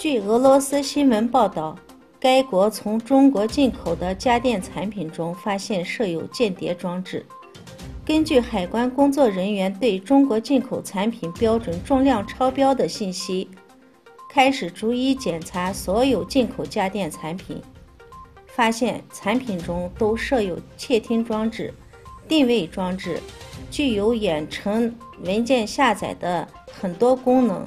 据俄罗斯新闻报道，该国从中国进口的家电产品中发现设有间谍装置。根据海关工作人员对中国进口产品标准重量超标的信息，开始逐一检查所有进口家电产品，发现产品中都设有窃听装置、定位装置，具有远程文件下载的很多功能。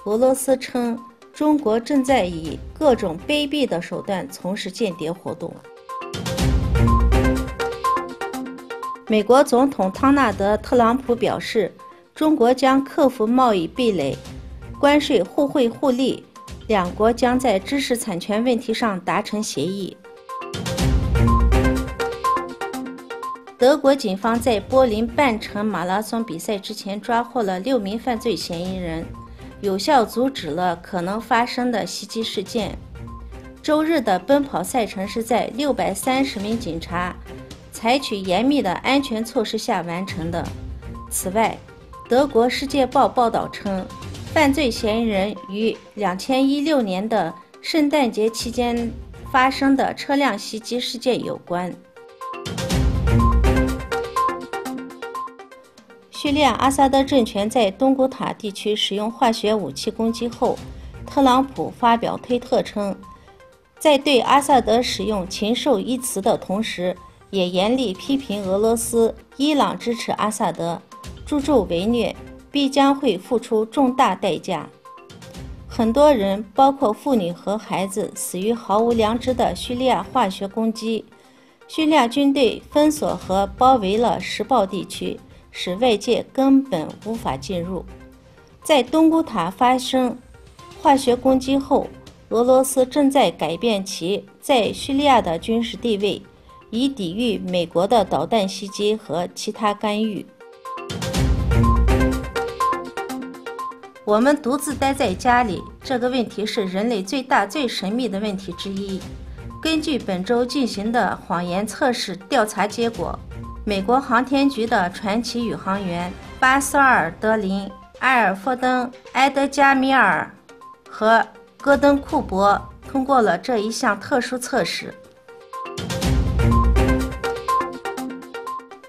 俄罗斯称，中国正在以各种卑鄙的手段从事间谍活动。美国总统汤纳德·特朗普表示，中国将克服贸易壁垒，关税互惠互利，两国将在知识产权问题上达成协议。德国警方在柏林半程马拉松比赛之前抓获了6名犯罪嫌疑人，有效阻止了可能发生的袭击事件。周日的奔跑赛程是在630名警察采取严密的安全措施下完成的。此外，德国《世界报》报道称，犯罪嫌疑人与2016年的圣诞节期间发生的车辆袭击事件有关。叙利亚阿萨德政权在东古塔地区使用化学武器攻击后，特朗普发表推特称，在对阿萨德使用禽兽一词的同时，也严厉批评俄罗斯、伊朗支持阿萨德，助纣为虐，必将会付出重大代价。很多人，包括妇女和孩子，死于毫无良知的叙利亚化学攻击。叙利亚军队封锁和包围了什报地区，使外界根本无法进入。在东古塔发生化学攻击后，俄罗斯正在改变其在叙利亚的军事地位，以抵御美国的导弹袭击和其他干预。我们独自待在家里，这个问题是人类最大最神秘的问题之一。根据本周进行的谎言测试调查结果，美国航天局的传奇宇航员巴斯尔德林、埃尔弗登、埃德加米尔和戈登库珀通过了这一项特殊测试。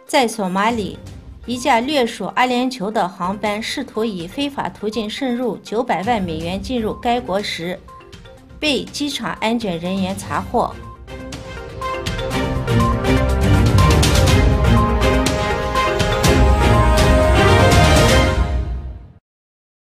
在索马里，一架掠属阿联酋的航班试图以非法途径渗入900万美元进入该国时，被机场安检人员查获。